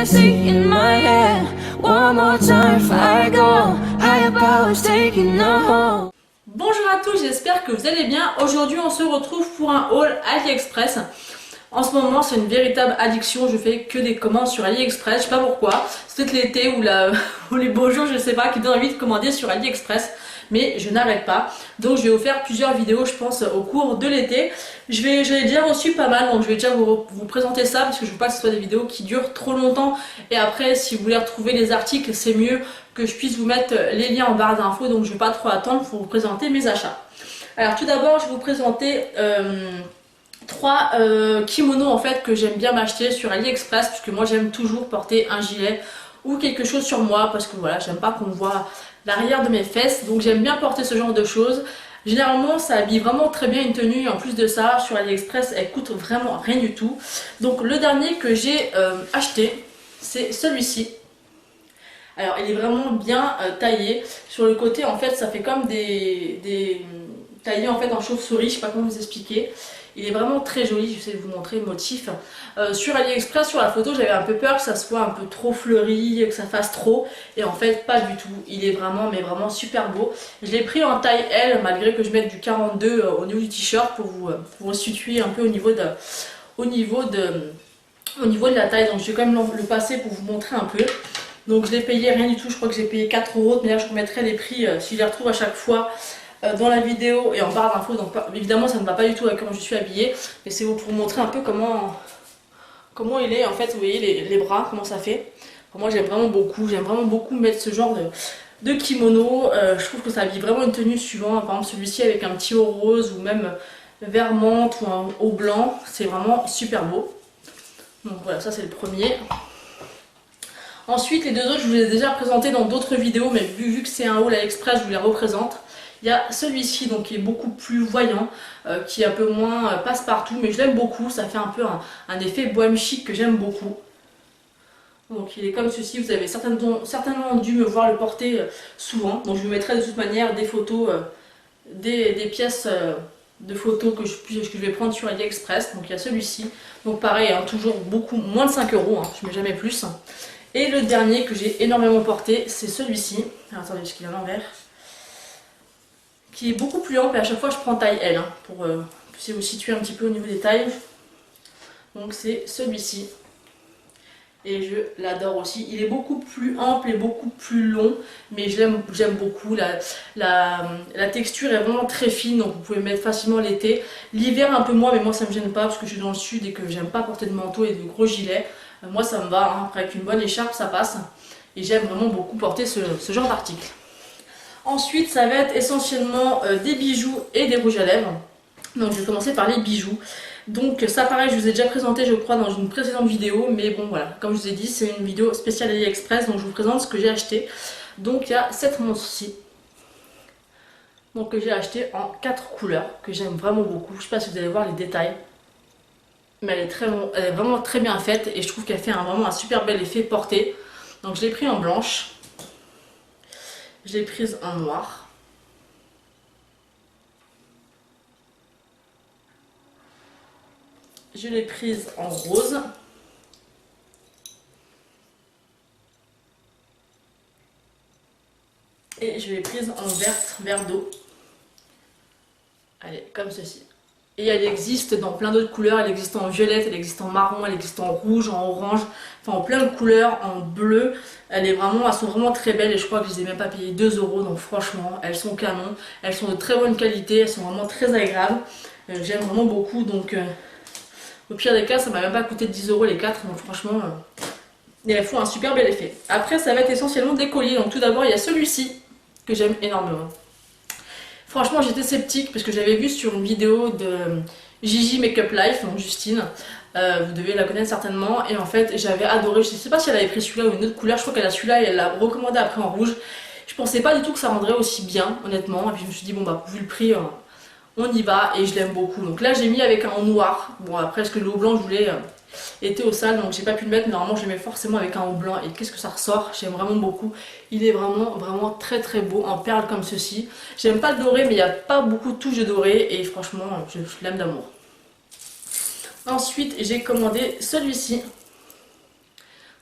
fantasy in my head. One more time before I go. Higher powers taking a hold. Bonjour à tous, j'espère que vous allez bien. Aujourd'hui on se retrouve pour un haul AliExpress. En ce moment c'est une véritable addiction, je fais que des commandes sur AliExpress, je sais pas pourquoi. C'est peut-être l'été ou les beaux jours, je sais pas, qui donne envie de commander sur AliExpress. Mais je n'arrête pas, donc je vais vous faire plusieurs vidéos je pense au cours de l'été. J'en ai déjà reçu pas mal, donc je vais déjà vous présenter ça parce que je veux pas que ce soit des vidéos qui durent trop longtemps. Et après si vous voulez retrouver les articles, c'est mieux que je puisse vous mettre les liens en barre d'infos, donc je vais pas trop attendre pour vous présenter mes achats. Alors tout d'abord je vais vous présenter trois kimonos en fait que j'aime bien m'acheter sur AliExpress, puisque moi j'aime toujours porter un gilet ou quelque chose sur moi, parce que voilà, j'aime pas qu'on voit l'arrière de mes fesses, donc j'aime bien porter ce genre de choses. Généralement ça habille vraiment très bien une tenue, en plus de ça sur AliExpress elle coûte vraiment rien du tout. Donc le dernier que j'ai acheté c'est celui-ci. Alors il est vraiment bien taillé, sur le côté en fait ça fait comme des taillés en fait en chauve-souris, je sais pas comment vous expliquer. Il est vraiment très joli, je vais vous montrer le motif. Sur AliExpress, sur la photo, j'avais un peu peur que ça soit un peu trop fleuri, que ça fasse trop. Et en fait, pas du tout. Il est vraiment, mais vraiment super beau. Je l'ai pris en taille L, malgré que je mette du 42 au niveau du t-shirt pour vous situer un peu au niveau de la taille. Donc je vais quand même le passer pour vous montrer un peu. Donc je l'ai payé rien du tout, je crois que j'ai payé 4 €. Mais là, je remettrai les prix si je les retrouve à chaque fois dans la vidéo et en barre d'infos. Donc évidemment ça ne va pas du tout avec comment je suis habillée, mais c'est pour vous montrer un peu comment il est en fait. Vous voyez les bras, comment ça fait. Moi j'aime vraiment beaucoup mettre ce genre de kimono. Je trouve que ça habille vraiment une tenue suivante. Par exemple celui-ci avec un petit haut rose ou même vert menthe ou un haut blanc, c'est vraiment super beau. Donc voilà, ça c'est le premier. Ensuite les deux autres je vous les ai déjà présentés dans d'autres vidéos, mais vu que c'est un haul AliExpress je vous les représente. Il y a celui-ci donc qui est beaucoup plus voyant, qui est un peu moins passe-partout, mais je l'aime beaucoup, ça fait un peu un effet bohème chic que j'aime beaucoup. Donc il est comme ceci, vous avez certainement dû me voir le porter souvent, donc je vous mettrai de toute manière des photos, des pièces de photos que je vais prendre sur AliExpress. Donc il y a celui-ci, donc pareil, hein, toujours beaucoup moins de 5 €, hein, je mets jamais plus. Et le dernier que j'ai énormément porté, c'est celui-ci. Attendez, parce qu'il est à l'envers. Qui est beaucoup plus ample, et à chaque fois je prends taille L hein, pour puissiez vous situer un petit peu au niveau des tailles. Donc c'est celui-ci et je l'adore aussi. Il est beaucoup plus ample et beaucoup plus long, mais j'aime beaucoup. La texture est vraiment très fine, donc vous pouvez mettre facilement l'été. L'hiver un peu moins, mais moi ça me gêne pas parce que je suis dans le sud et que j'aime pas porter de manteau et de gros gilets. Moi ça me va, hein. Après avec une bonne écharpe ça passe, et j'aime vraiment beaucoup porter ce genre d'article. Ensuite, ça va être essentiellement des bijoux et des rouges à lèvres. Donc je vais commencer par les bijoux. Donc ça pareil, je vous ai déjà présenté je crois dans une précédente vidéo. Mais bon voilà, comme je vous ai dit, c'est une vidéo spéciale AliExpress. Donc je vous présente ce que j'ai acheté. Donc il y a cette montre-ci. Donc que j'ai acheté en 4 couleurs, que j'aime vraiment beaucoup. Je ne sais pas si vous allez voir les détails. Mais elle est vraiment très bien faite. Et je trouve qu'elle fait vraiment un super bel effet porté. Donc je l'ai pris en blanche. Je l'ai prise en noir. Je l'ai prise en rose. Et je l'ai prise en vert d'eau. Allez, comme ceci. Et elle existe dans plein d'autres couleurs. Elle existe en violette, elle existe en marron, elle existe en rouge, en orange, enfin en plein de couleurs, en bleu. Elles sont vraiment très belles, et je crois que je les ai même pas payées 2 €. Donc franchement, elles sont canon. Elles sont de très bonne qualité, elles sont vraiment très agréables. J'aime vraiment beaucoup. Donc au pire des cas, ça m'a même pas coûté 10 € les 4. Donc franchement, et elles font un super bel effet. Après, ça va être essentiellement des colliers. Donc tout d'abord, il y a celui-ci que j'aime énormément. Franchement j'étais sceptique parce que j'avais vu sur une vidéo de Gigi Makeup Life, donc Justine, vous devez la connaître certainement, et en fait j'avais adoré. Je sais pas si elle avait pris celui-là ou une autre couleur, je crois qu'elle a celui-là et elle l'a recommandé après en rouge. Je pensais pas du tout que ça rendrait aussi bien honnêtement, et puis je me suis dit bon bah vu le prix on y va, et je l'aime beaucoup. Donc là j'ai mis avec un noir, bon après parce que le haut blanc je voulais était au sale, donc j'ai pas pu le mettre. Normalement je le mets forcément avec un haut blanc, et qu'est-ce que ça ressort, j'aime vraiment beaucoup. Il est vraiment très beau en perles comme ceci. J'aime pas le doré, mais il n'y a pas beaucoup de touches de doré, et franchement je l'aime d'amour. Ensuite j'ai commandé celui-ci.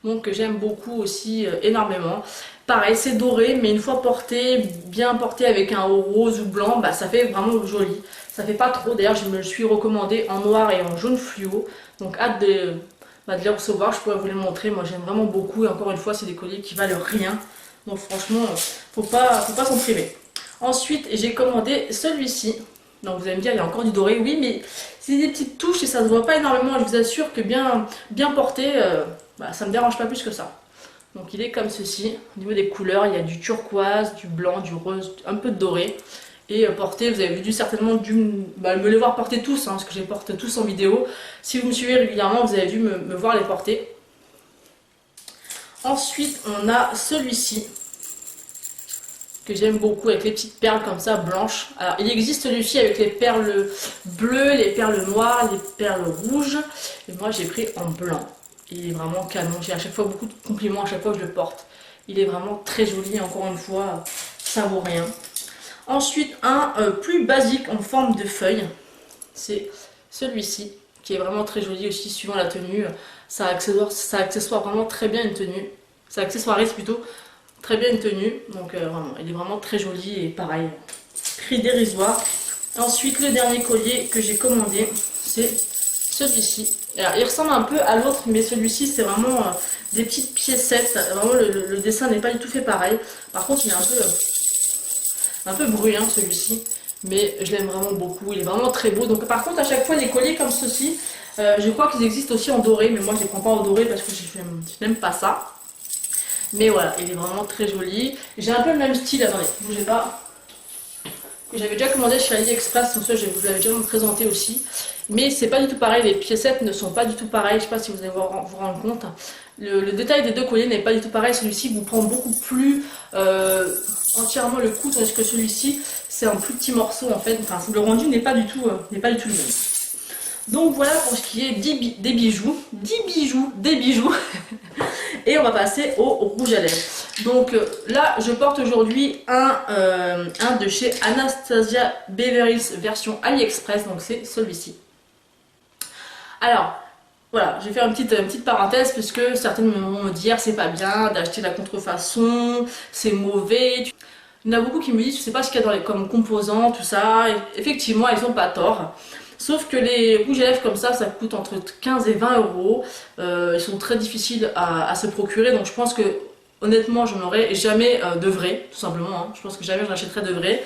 donc j'aime beaucoup aussi énormément. Pareil, c'est doré, mais une fois porté, bien porté avec un haut rose ou blanc, bah, ça fait vraiment joli. Ça fait pas trop, d'ailleurs je me le suis recommandé en noir et en jaune fluo, donc hâte de les recevoir, je pourrais vous les montrer. Moi j'aime vraiment beaucoup, et encore une fois c'est des colliers qui valent rien, donc franchement faut pas s'en priver. Ensuite j'ai commandé celui-ci, donc vous allez me dire il y a encore du doré, oui, mais c'est des petites touches et ça se voit pas énormément, je vous assure que bien porté, bah, ça me dérange pas plus que ça. Donc il est comme ceci. Au niveau des couleurs, il y a du turquoise, du blanc, du rose, un peu de doré. Et porté, vous avez certainement dû me les voir porter tous, hein, parce que je les porte tous en vidéo. Si vous me suivez régulièrement, vous avez dû me voir les porter. Ensuite, on a celui-ci, que j'aime beaucoup, avec les petites perles comme ça, blanches. Alors, il existe celui-ci avec les perles bleues, les perles noires, les perles rouges. Et moi, j'ai pris en blanc. Il est vraiment canon, j'ai à chaque fois beaucoup de compliments à chaque fois que je le porte. Il est vraiment très joli, encore une fois, ça vaut rien. Ensuite, un plus basique en forme de feuille, c'est celui-ci, qui est vraiment très joli aussi, suivant la tenue. Ça accessoire vraiment très bien une tenue, ça accessoirise plutôt très bien une tenue, donc vraiment, il est vraiment très joli et pareil, prix dérisoire. Ensuite, le dernier collier que j'ai commandé, c'est celui-ci. Alors, il ressemble un peu à l'autre, mais celui-ci c'est vraiment des petites piécettes. Vraiment le dessin n'est pas du tout fait pareil. Par contre il est un peu bruyant celui-ci, mais je l'aime vraiment beaucoup. Il est vraiment très beau. Donc par contre à chaque fois les colliers comme ceci, je crois qu'ils existent aussi en doré, mais moi je les prends pas en doré parce que je n'aime pas ça. Mais voilà, il est vraiment très joli. J'ai un peu le même style, attendez, bougez pas. Que j'avais déjà commandé chez AliExpress, donc ça je vous l'avais déjà présenté aussi. Mais c'est pas du tout pareil, les piécettes ne sont pas du tout pareilles, je sais pas si vous allez vous rendre compte. Le détail des deux colliers n'est pas du tout pareil, celui-ci vous prend beaucoup plus entièrement le coup, tandis que celui-ci c'est un plus petit morceau en fait, enfin le rendu n'est pas du tout le même. Donc voilà pour ce qui est des bijoux, des bijoux. Et on va passer au rouge à lèvres. Donc là, je porte aujourd'hui un de chez Anastasia Beverly Hills version AliExpress, donc c'est celui-ci. Alors, voilà, je vais faire une petite parenthèse puisque certaines vont me dire c'est pas bien d'acheter la contrefaçon, c'est mauvais. Il y en a beaucoup qui me disent je sais pas ce qu'il y a comme composants, tout ça. Et effectivement, ils ont pas tort. Sauf que les rouges à lèvres comme ça coûte entre 15 et 20 euros. Ils sont très difficiles à se procurer, donc je pense que honnêtement, je n'aurai jamais de vrai, tout simplement. Hein. Je pense que jamais je n'achèterai de vrai.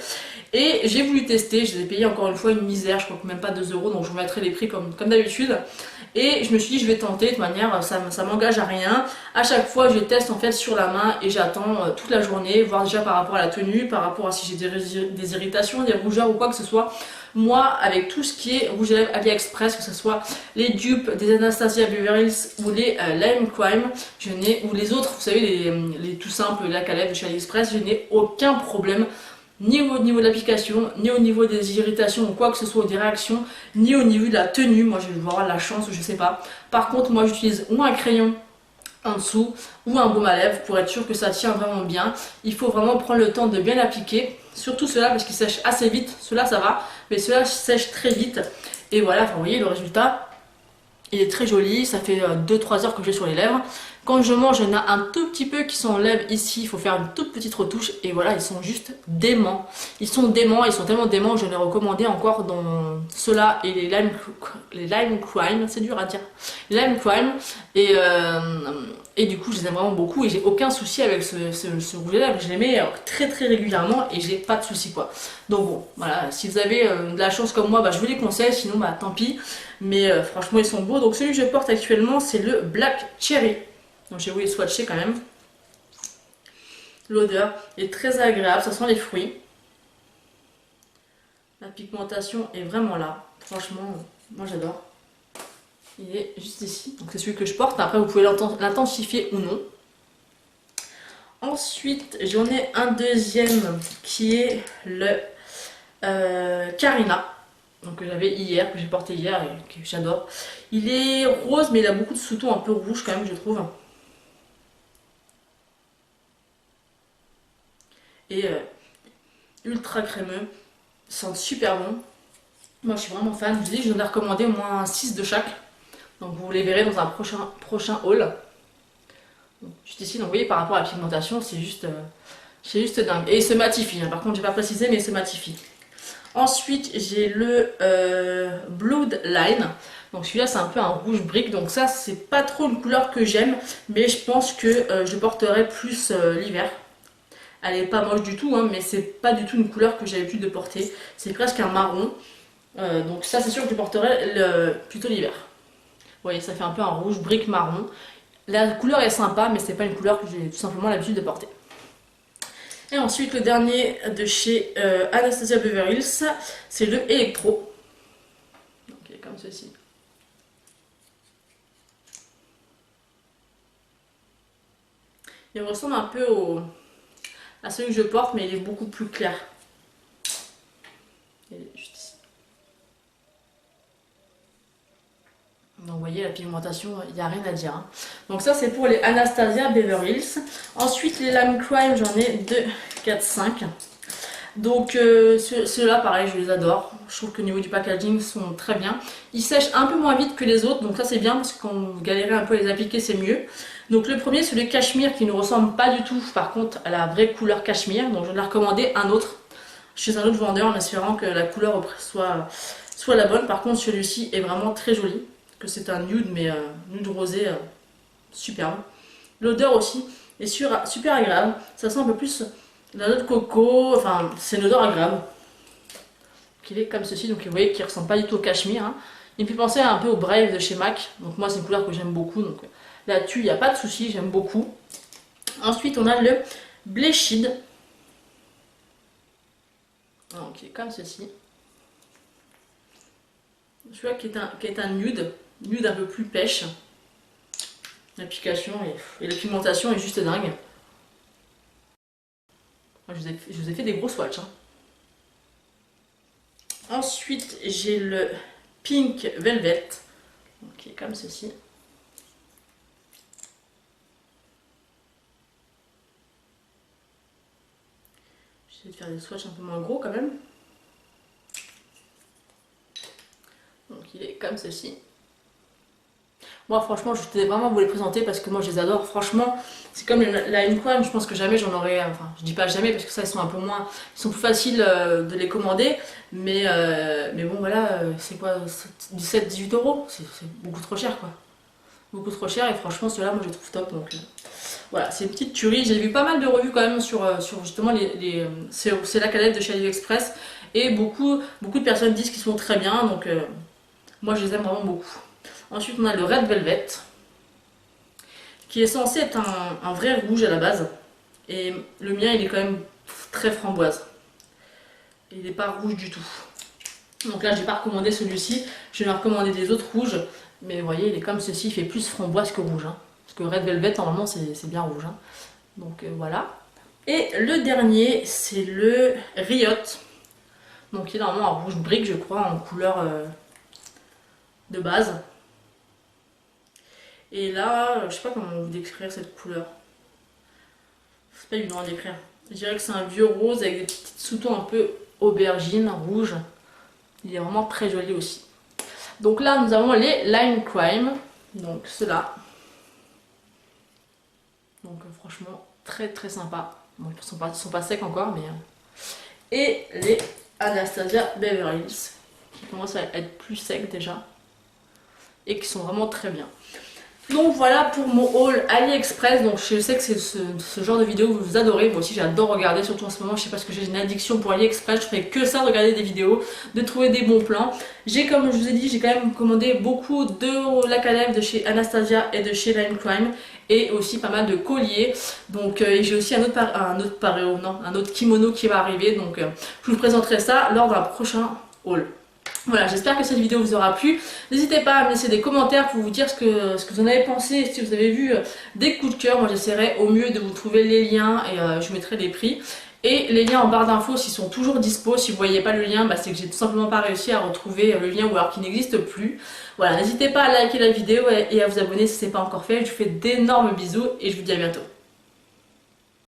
Et j'ai voulu tester, je les ai payés encore une fois une misère, je crois que même pas 2 euros, donc je vous mettrai les prix comme d'habitude. Et je me suis dit, je vais tenter, de toute manière, ça m'engage à rien. À chaque fois, je teste en fait sur la main et j'attends toute la journée, voir déjà par rapport à la tenue, par rapport à si j'ai des irritations, des rougeurs ou quoi que ce soit. Moi, avec tout ce qui est rouge à lèvres AliExpress, que ce soit les dupes des Anastasia Beverly Hills ou les Lime Crime, ou les autres, vous savez, les tout simples lacs à lèvres de chez AliExpress, je n'ai aucun problème. Ni au niveau de l'application, ni au niveau des irritations ou quoi que ce soit, ou des réactions, ni au niveau de la tenue. Moi je vais avoir la chance ou je sais pas. Par contre moi j'utilise ou un crayon en dessous ou un baume à lèvres pour être sûr que ça tient vraiment bien. Il faut vraiment prendre le temps de bien l'appliquer, surtout ceux-là parce qu'ils sèchent assez vite. Ceux-là ça va, mais ceux-là sèchent très vite. Et voilà, enfin, vous voyez le résultat. Il est très joli, ça fait 2-3 heures que je l'ai sur les lèvres. Quand je mange, il y en a un tout petit peu qui sont en lèvres ici, il faut faire une toute petite retouche et voilà, ils sont juste déments. Ils sont déments, ils sont tellement déments, je les ai recommandés encore dans ceux-là et les Lime Crime, c'est dur à dire. Les Lime Crime et du coup je les aime vraiment beaucoup et j'ai aucun souci avec ce rouge à lèvres, je les mets très régulièrement et j'ai pas de souci quoi. Donc bon, voilà, si vous avez de la chance comme moi, bah, je vous les conseille, sinon bah tant pis. Mais franchement ils sont beaux. Donc celui que je porte actuellement c'est le Black Cherry. Donc j'ai voulu swatcher quand même. L'odeur est très agréable, ça sent les fruits. La pigmentation est vraiment là. Franchement, moi j'adore. Il est juste ici. Donc c'est celui que je porte. Après vous pouvez l'intensifier ou non. Ensuite j'en ai un deuxième qui est le Carina. Donc que j'avais hier, que j'ai porté hier et que j'adore. Il est rose mais il a beaucoup de sous-tons un peu rouge quand même je trouve. Et ultra crémeux, ils sentent super bon. Moi je suis vraiment fan, je vous dis je vous en ai recommandé au moins 6 de chaque. Donc vous les verrez dans un prochain haul. Juste ici, donc vous voyez par rapport à la pigmentation, c'est juste dingue. Et il se matifie, hein. Par contre j'ai pas précisé mais il se matifie. Ensuite j'ai le Bloodline. Donc celui-là c'est un peu un rouge brique, donc ça c'est pas trop une couleur que j'aime, mais je pense que je porterai plus l'hiver. Elle est pas moche du tout, hein, mais c'est pas du tout une couleur que j'ai l'habitude de porter. C'est presque un marron, donc ça c'est sûr que je porterai plutôt l'hiver. Vous voyez, ça fait un peu un rouge brique marron. La couleur est sympa, mais c'est pas une couleur que j'ai tout simplement l'habitude de porter. Et ensuite le dernier de chez Anastasia Beverly Hills, c'est le Electro. Donc il est comme ceci. Il ressemble un peu à celui que je porte, mais il est beaucoup plus clair. Il est juste ici. Donc vous voyez la pigmentation, il n'y a rien à dire, hein. Donc ça c'est pour les Anastasia Beverly Hills. Ensuite les Lime Crime, j'en ai 2, 4, 5. Donc ceux-là pareil, je les adore. Je trouve qu'au niveau du packaging ils sont très bien. Ils sèchent un peu moins vite que les autres, donc ça c'est bien parce que quand vous galérez un peu à les appliquer c'est mieux. Donc le premier c'est le cachemire qui ne ressemble pas du tout par contre à la vraie couleur cachemire. Donc je vais recommander un autre chez un autre vendeur en espérant que la couleur soit la bonne. Par contre celui-ci est vraiment très joli. Que c'est un nude mais nude rosé superbe. L'odeur aussi est super agréable. Ça sent un peu plus la note de coco, enfin c'est une odeur agréable. Il est comme ceci, donc vous voyez qu'il ne ressemble pas du tout au cachemire, hein. Il me fait penser un peu au Brave de chez MAC. Donc moi c'est une couleur que j'aime beaucoup, donc là-dessus il n'y a pas de souci, j'aime beaucoup. Ensuite on a le Bleached. Donc il est comme ceci. Celui-là qui est un nude un peu plus pêche. L'application et la pigmentation est juste dingue. Je vous ai fait des gros swatchs, hein. Ensuite j'ai le Pink Velvet, qui est comme ceci. J'essaie de faire des swatchs un peu moins gros quand même. Donc il est comme ceci. Moi franchement je voulais vraiment vous les présenter parce que moi je les adore. Franchement c'est comme la Lime Crime, je pense que jamais j'en aurais, enfin je dis pas jamais parce que ça ils sont un peu moins, ils sont plus faciles de les commander. Mais bon voilà, c'est quoi 17-18 €, c'est beaucoup trop cher quoi. Beaucoup trop cher et franchement ceux-là moi je les trouve top. Donc voilà, c'est une petite tuerie. J'ai vu pas mal de revues quand même sur justement c'est la calette de chez AliExpress. Et beaucoup de personnes disent qu'ils sont très bien, donc moi je les aime vraiment beaucoup. Ensuite on a le Red Velvet, qui est censé être un vrai rouge à la base. Et le mien il est quand même très framboise. Il n'est pas rouge du tout. Donc là j'ai pas recommandé celui-ci, je vais recommander des autres rouges. Mais vous voyez il est comme ceci, il fait plus framboise que rouge, hein. Parce que Red Velvet normalement c'est bien rouge, hein. Donc voilà. Et le dernier c'est le Riot. Donc il est normalement en rouge brique je crois, en couleur de base. Et là, je sais pas comment vous décrire cette couleur. C'est pas évident à décrire. Je dirais que c'est un vieux rose avec des petits sous-tons un peu aubergine, rouge. Il est vraiment très joli aussi. Donc là, nous avons les Lime Crime. Donc ceux-là. Donc franchement, très très sympa. Bon, ils sont pas secs encore, mais... Et les Anastasia Beverly Hills, qui commencent à être plus secs déjà. Et qui sont vraiment très bien. Donc voilà pour mon haul AliExpress. Donc je sais que c'est ce genre de vidéo que vous adorez. Moi aussi j'adore regarder, surtout en ce moment je sais pas ce que j'ai une addiction pour AliExpress. Je fais que ça, de regarder des vidéos, de trouver des bons plans. Comme je vous ai dit, j'ai quand même commandé beaucoup de lac à lèvres de chez Anastasia et de chez Lime Crime. Et aussi pas mal de colliers. Donc j'ai aussi un autre kimono qui va arriver. Donc je vous présenterai ça lors d'un prochain haul. Voilà, j'espère que cette vidéo vous aura plu. N'hésitez pas à me laisser des commentaires pour vous dire ce que vous en avez pensé. Si vous avez vu des coups de cœur, moi j'essaierai au mieux de vous trouver les liens et je mettrai des prix. Et les liens en barre d'infos s'ils sont toujours dispo. Si vous ne voyez pas le lien, c'est que j'ai tout simplement pas réussi à retrouver le lien ou alors qu'il n'existe plus. Voilà, n'hésitez pas à liker la vidéo et à vous abonner si ce n'est pas encore fait. Je vous fais d'énormes bisous et je vous dis à bientôt.